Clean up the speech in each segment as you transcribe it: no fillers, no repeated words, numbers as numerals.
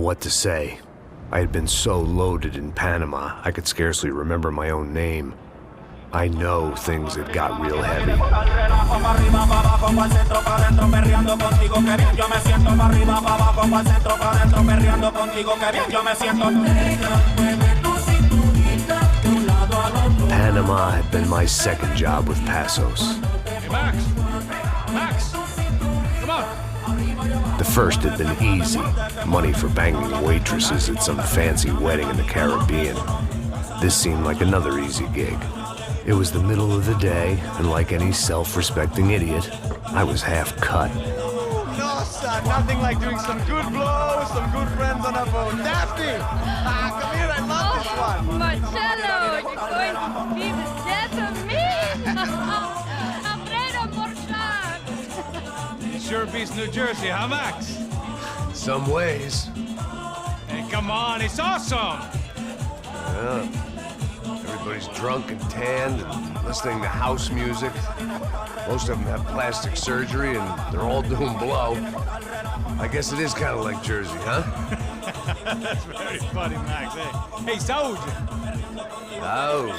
what to say. I had been so loaded in Panama, I could scarcely remember my own name. I know things had got real heavy. Panama had been my second job with Passos. Hey, Max! Max! Come on! The first had been easy. Money for banging waitresses at some fancy wedding in the Caribbean. This seemed like another easy gig. It was the middle of the day, and like any self-respecting idiot, I was half cut. No, son, nothing like doing some good blows, some good friends on a boat. Daphne! Come here, I love this one. Marcello, you're going to be the death of me? Alfredo Morchan! Sure beats New Jersey, huh, Max? Some ways. Hey, come on, it's awesome! Yeah. Everybody's drunk and tanned and listening to house music. Most of them have plastic surgery and they're all doing blow. I guess it is kind of like Jersey, huh? That's very funny, Max. Hey, Soldi! Oh.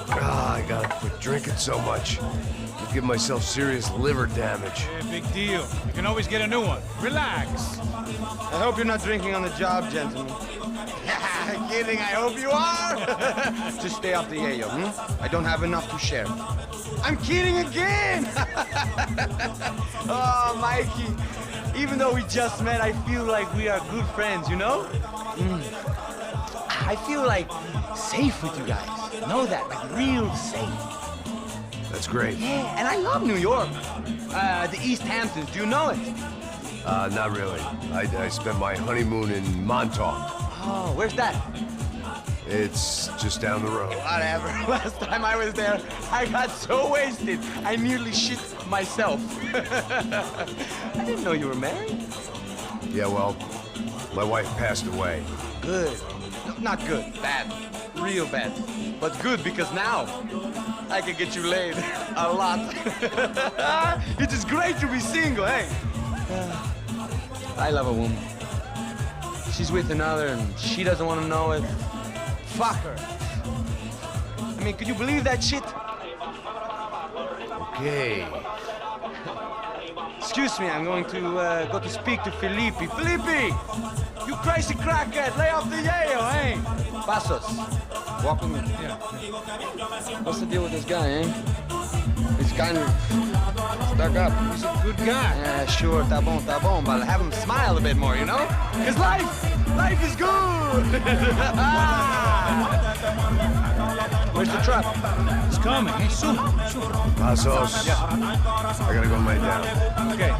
I gotta quit drinking so much. I'll give myself serious liver damage. Yeah, big deal. You can always get a new one. Relax. I hope you're not drinking on the job, gentlemen. Kidding, I hope you are. Just stay off the yayo, I don't have enough to share. I'm kidding again. Oh, Mikey, even though we just met, I feel like we are good friends, you know? I feel like safe with you guys. Know that, like real safe. That's great. Yeah, and I love New York. The East Hamptons, do you know it? Not really. I spent my honeymoon in Montauk. Oh, where's that? It's just down the road. Whatever. Last time I was there, I got so wasted, I nearly shit myself. I didn't know you were married. Yeah, well, my wife passed away. Good. No, not good. Bad. Real bad. But good because now I can get you laid a lot. It is great to be single, hey? I love a woman. She's with another and she doesn't want to know it. Fuck her. I mean, could you believe that shit? Okay. Excuse me, I'm going to go to speak to Felipe. Felipe! You crazy crackhead, lay off the yayo, hey? Passos, walk with me. Yeah. What's the deal with this guy, eh? He's kind of stuck up. He's a good guy. Yeah, sure, tá bom, but have him smile a bit more, you know? Cause life is good! Where's the truck? It's coming. Hey, soon. Passos. Yeah. I gotta go lay down. Okay.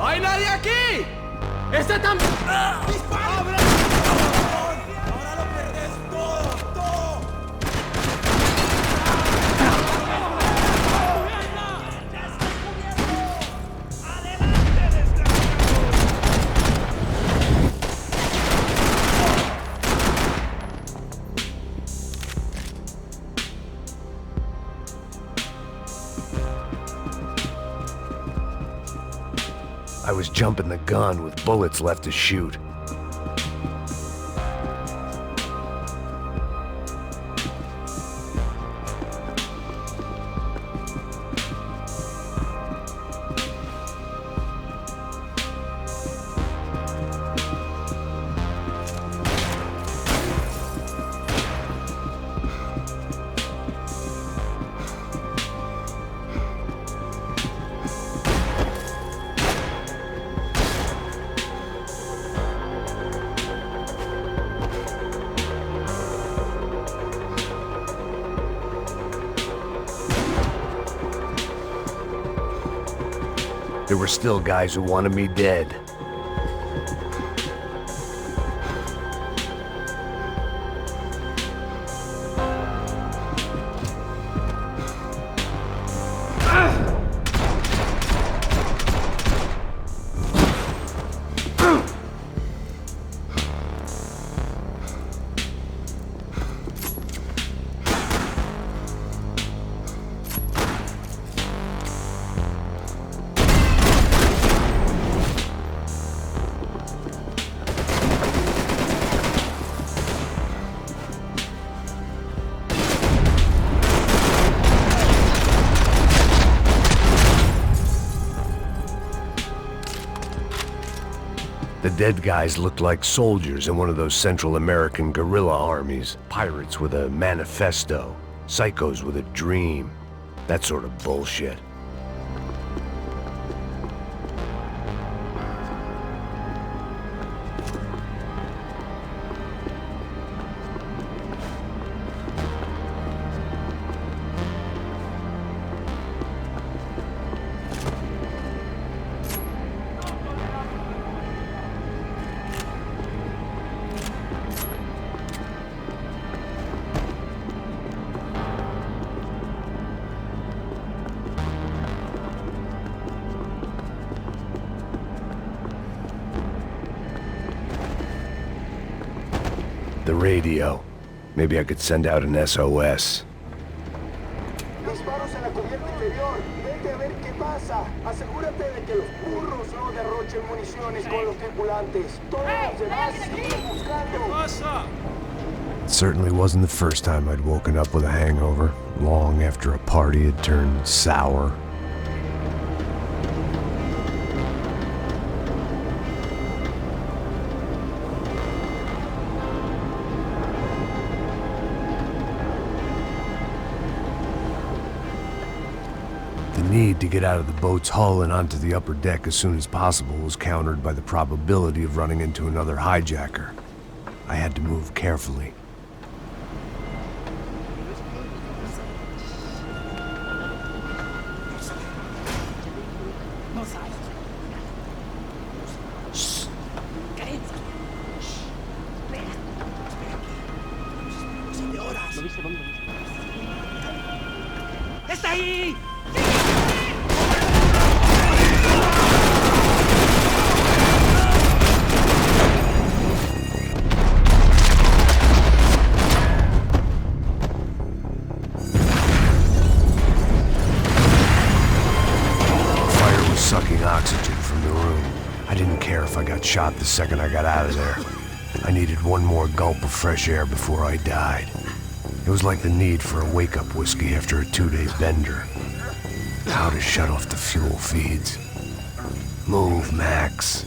¡No hay nadie aquí! ¡Este también! ¡Dispara! ¡Ahora lo perdés todo! I was jumping the gun with bullets left to shoot. There were still guys who wanted me dead. The dead guys looked like soldiers in one of those Central American guerrilla armies. Pirates with a manifesto, psychos with a dream. That sort of bullshit. The radio. Maybe I could send out an SOS. Disparos en la cubierta inferior. Vete a ver qué pasa. Asegúrate de que los burros no derrochen municiones con los tripulantes. Todos los demás siguen buscando. It certainly wasn't the first time I'd woken up with a hangover, long after a party had turned sour. The need to get out of the boat's hull and onto the upper deck as soon as possible was countered by the probability of running into another hijacker. I had to move carefully. ¡Está ahí! Sucking oxygen from the room. I didn't care if I got shot the second I got out of there. I needed one more gulp of fresh air before I died. It was like the need for a wake-up whiskey after a 2-day bender. How to shut off the fuel feeds. Move, Max.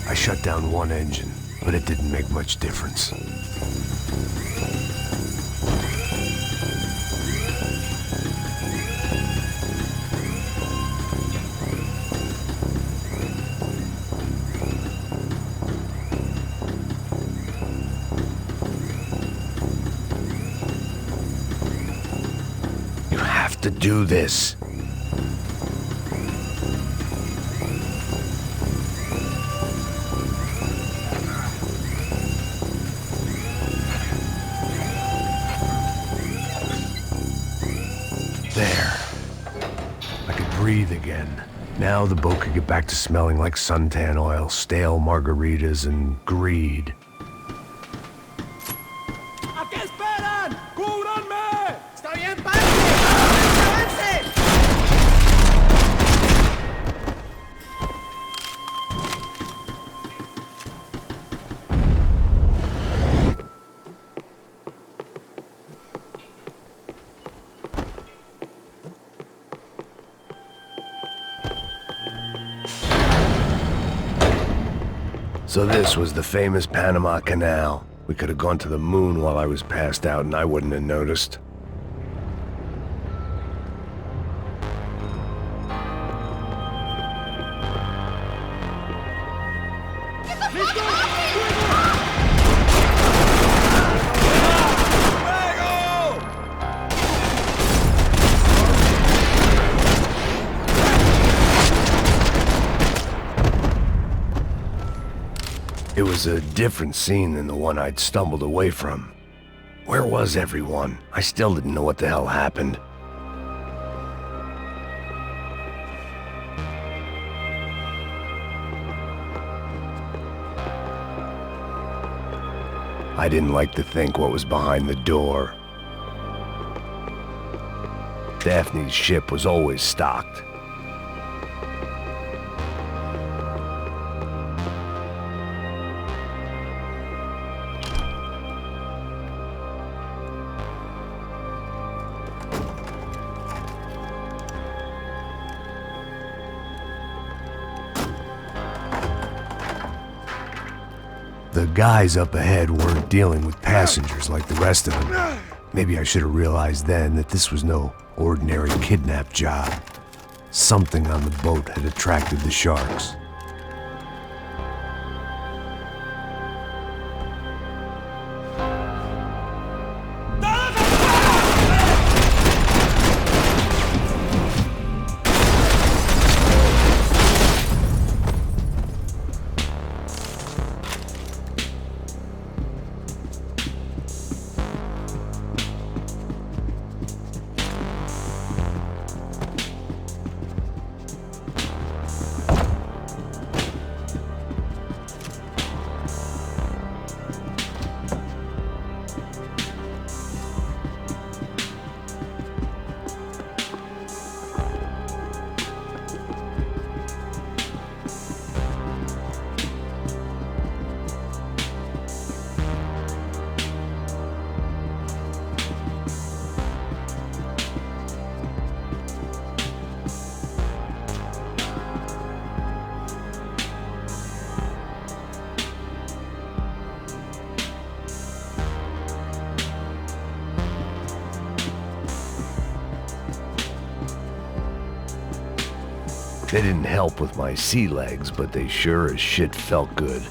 I shut down one engine, but it didn't make much difference. To do this. There. I could breathe again. Now the boat could get back to smelling like suntan oil, stale margaritas, and greed. ¿A qué esperan? ¡Cúbranme! ¡Está bien, padre! So this was the famous Panama Canal. We could have gone to the moon while I was passed out and I wouldn't have noticed. It was a different scene than the one I'd stumbled away from. Where was everyone? I still didn't know what the hell happened. I didn't like to think what was behind the door. Daphne's ship was always stocked. The guys up ahead weren't dealing with passengers like the rest of them. Maybe I should have realized then that this was no ordinary kidnap job. Something on the boat had attracted the sharks. They didn't help with my sea legs, but they sure as shit felt good.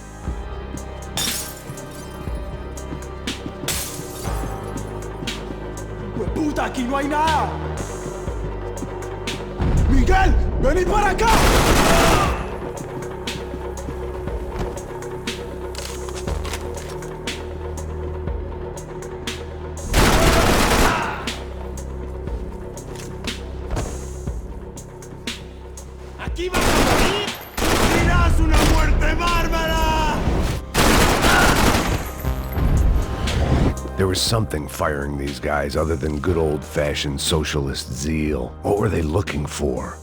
¡Puta, aquí no hay nada! ¡Miguel, vení para acá! ¡Aquí vas a morir! ¡Dirás una muerte bárbara! There was something firing these guys other than good old-fashioned socialist zeal. What were they looking for?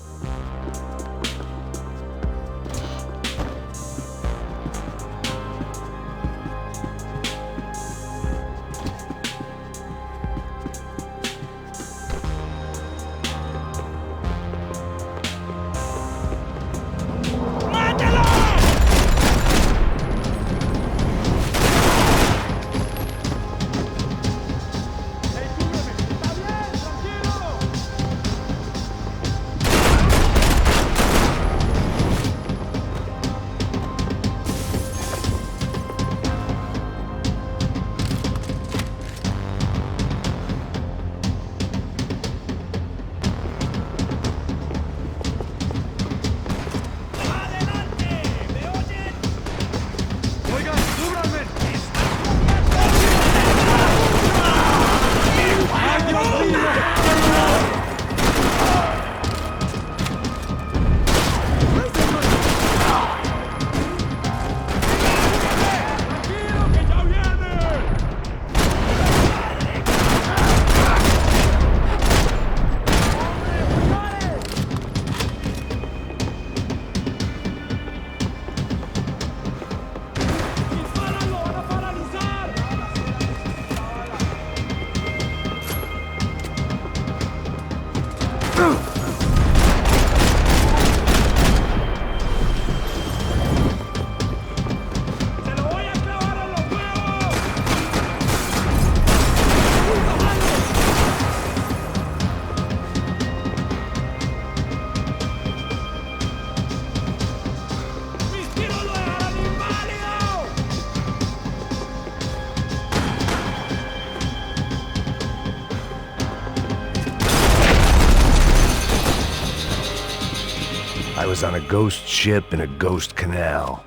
I was on a ghost ship in a ghost canal.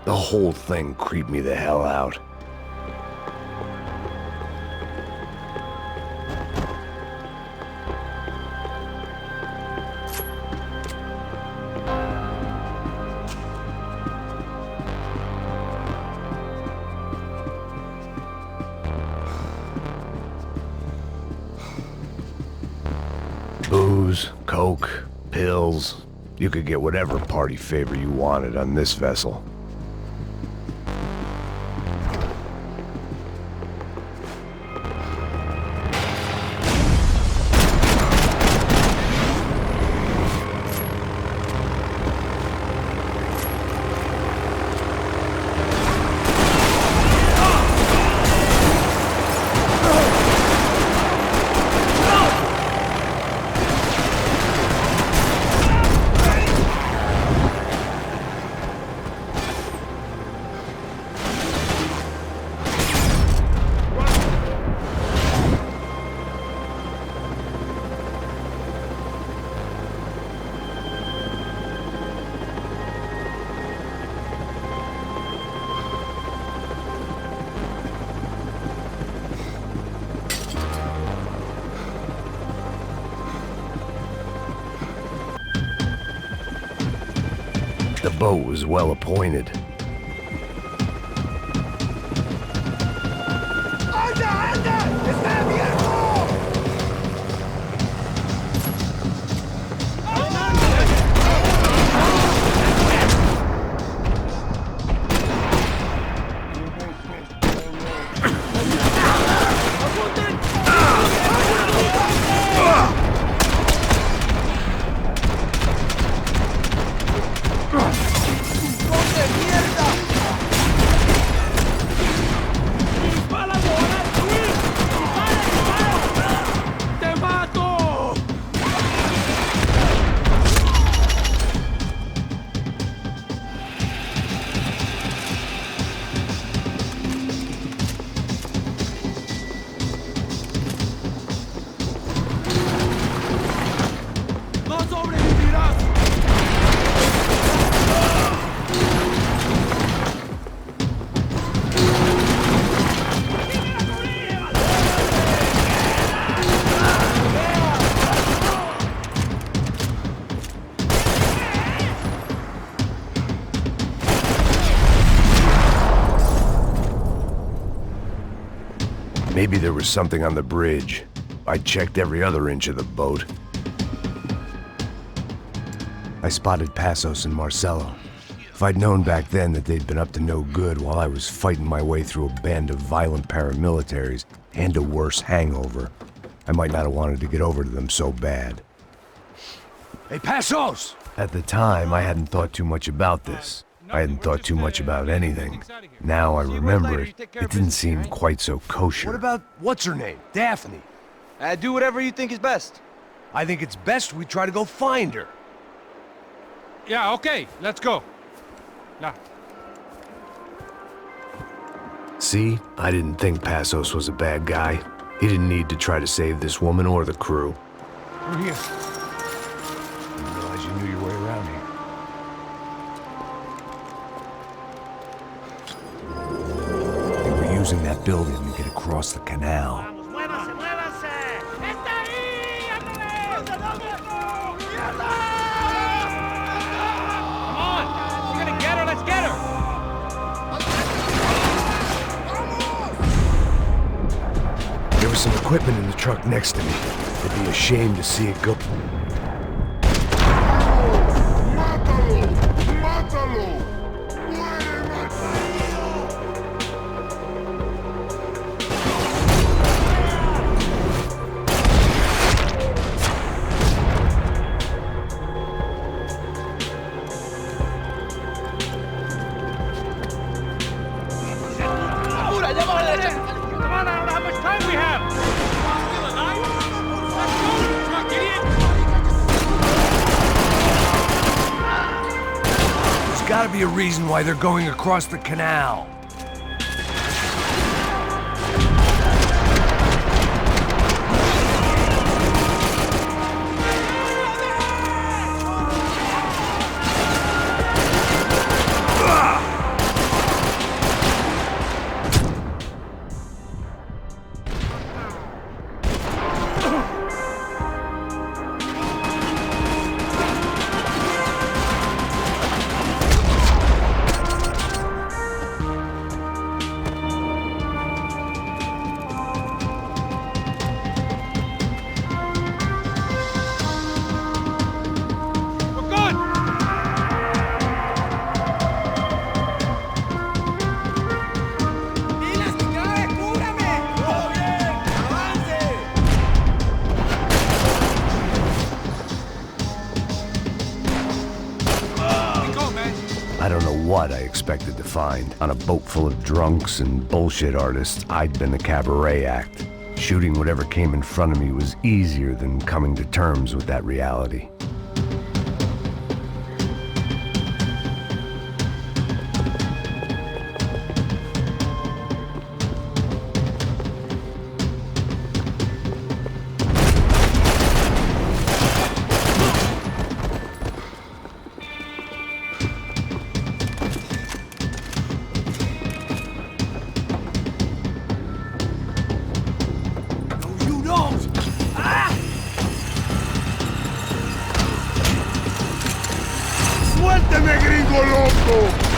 The whole thing creeped me the hell out. Booze, coke, pills. You could get whatever party favor you wanted on this vessel. The boat was well appointed. Maybe there was something on the bridge. I checked every other inch of the boat. I spotted Passos and Marcello. If I'd known back then that they'd been up to no good while I was fighting my way through a band of violent paramilitaries and a worse hangover, I might not have wanted to get over to them so bad. Hey, Passos! At the time, I hadn't thought too much about this. I hadn't thought too much about anything. Now I remember it, it didn't seem quite so kosher. What about, what's her name? Daphne. Do whatever you think is best. I think it's best we try to go find her. Yeah, okay, let's go. Yeah. See, I didn't think Passos was a bad guy. He didn't need to try to save this woman or the crew. We're here. Didn't realize you knew your way around here. They were using that building to get across the canal. There was some equipment in the truck next to me. I'd be ashamed to see it go. Gotta be a reason why they're going across the canal. what I expected to find. On a boat full of drunks and bullshit artists, I'd been the cabaret act. Shooting whatever came in front of me was easier than coming to terms with that reality. ¡Suélteme, gringo loco!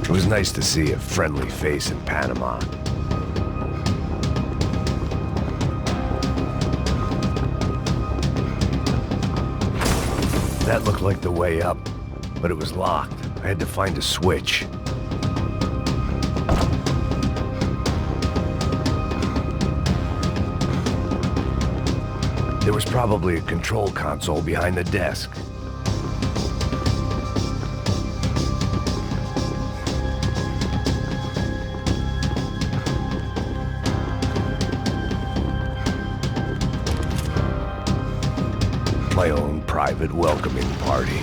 It was nice to see a friendly face in Panama. That looked like the way up, but it was locked. I had to find a switch. There was probably a control console behind the desk. My own private welcoming party.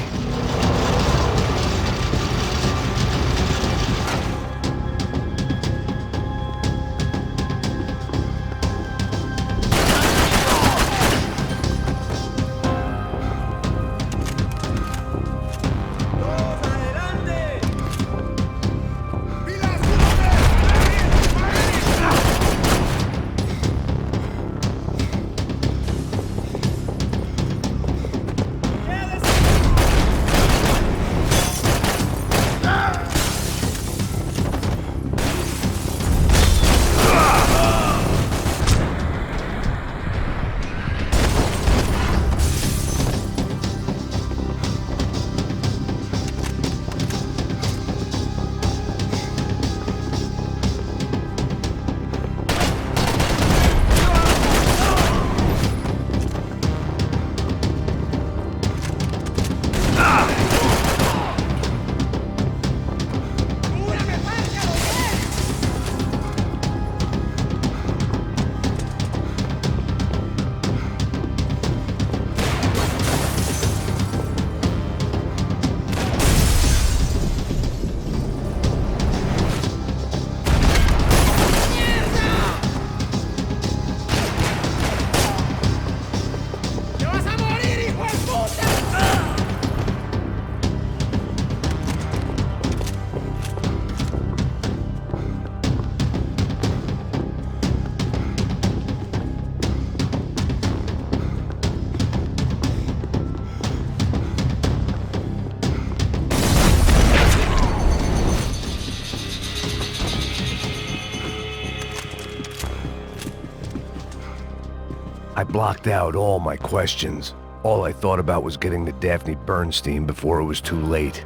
I blocked out all my questions. All I thought about was getting to Daphne Bernstein before it was too late.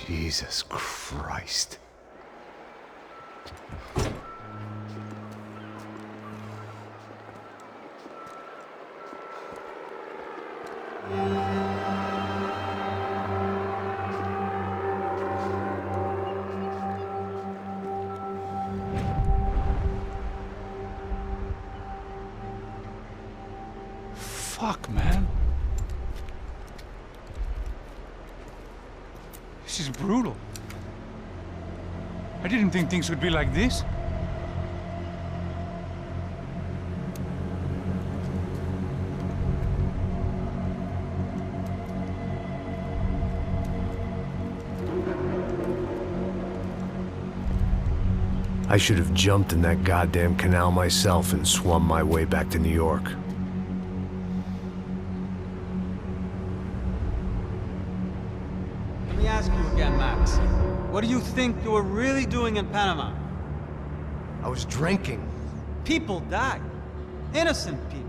Jesus Christ. This is brutal. I didn't think things would be like this. I should have jumped in that goddamn canal myself and swum my way back to New York. Let me ask you again, Max. What do you think you were really doing in Panama? I was drinking. People died. Innocent people.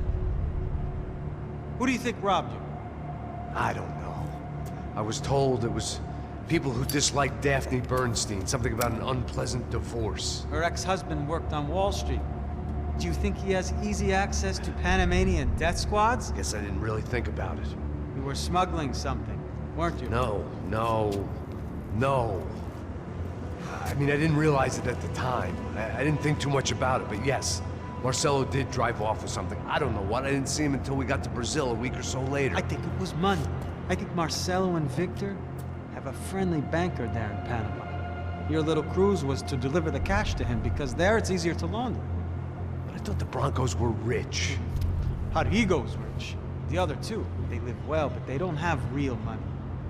Who do you think robbed you? I don't know. I was told it was people who disliked Daphne Bernstein, something about an unpleasant divorce. Her ex-husband worked on Wall Street. Do you think he has easy access to Panamanian death squads? Guess I didn't really think about it. You were smuggling something, weren't you? No. I mean, I didn't realize it at the time. I didn't think too much about it, but yes, Marcelo did drive off with something. I don't know what. I didn't see him until we got to Brazil a week or so later. I think it was money. I think Marcelo and Victor have a friendly banker there in Panama. Your little cruise was to deliver the cash to him because there it's easier to launder. But I thought the Broncos were rich. Rodrigo's rich. The other two, they live well, but they don't have real money.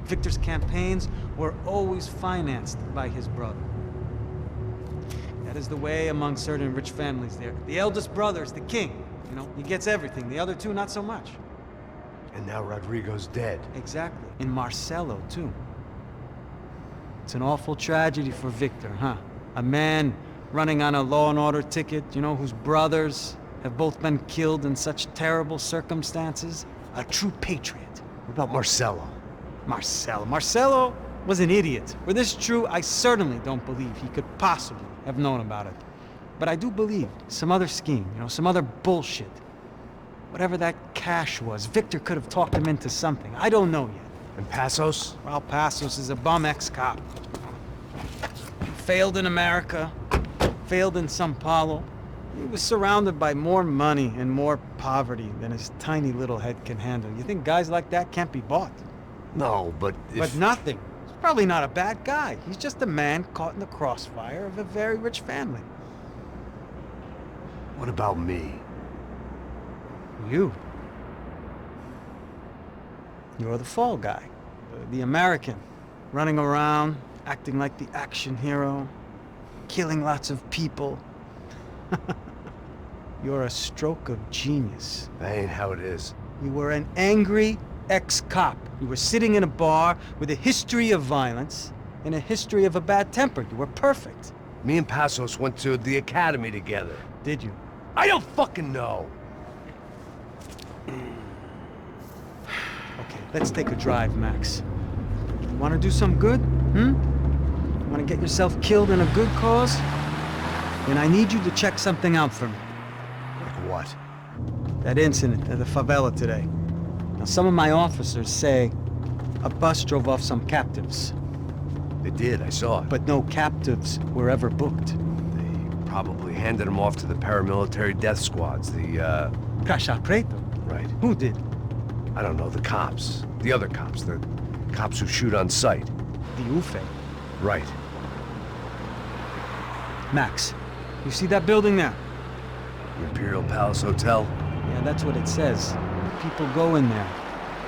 Victor's campaigns were always financed by his brother. That is the way among certain rich families there. The eldest brother is the king. You know, he gets everything. The other two, not so much. And now Rodrigo's dead. Exactly. And Marcelo, too. It's an awful tragedy for Victor, huh? A man running on a law and order ticket, you know, whose brothers have both been killed in such terrible circumstances. A true patriot. What about Marcelo? Marcelo was an idiot. Were this true, I certainly don't believe he could possibly have known about it. But I do believe some other scheme, you know, some other bullshit. Whatever that cash was, Victor could have talked him into something. I don't know yet. And Passos? Raul Passos is a bum ex-cop. He failed in America, failed in São Paulo. He was surrounded by more money and more poverty than his tiny little head can handle. You think guys like that can't be bought? No, but if... But nothing. He's probably not a bad guy. He's just a man caught in the crossfire of a very rich family. What about me? You. You're the fall guy. The American. Running around, acting like the action hero. Killing lots of people. You're a stroke of genius. That ain't how it is. You were an angry ex-cop. You were sitting in a bar with a history of violence and a history of a bad temper. You were perfect. Me and Passos went to the academy together. Did you? I don't fucking know. Okay, let's take a drive, Max. You want to do some good? Want to get yourself killed in a good cause? Then I need you to check something out for me. Like what? That incident at the favela today. Now, some of my officers say a bus drove off some captives. They did, I saw it. But no captives were ever booked. They probably handed them off to the paramilitary death squads, the, Caixa Preto? Right. Who did? I don't know, the cops. The other cops, the cops who shoot on sight. The UFE. Right. Max, you see that building there? The Imperial Palace Hotel? Yeah, that's what it says. People go in there,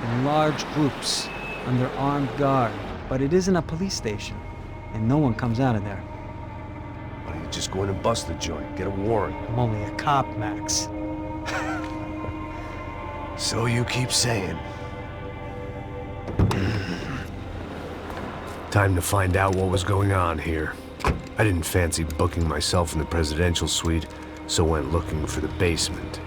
in large groups, under armed guard. But it isn't a police station, and no one comes out of there. Why don't you just go in and bust the joint, get a warrant? I'm only a cop, Max. So you keep saying. Time to find out what was going on here. I didn't fancy booking myself in the presidential suite, so went looking for the basement.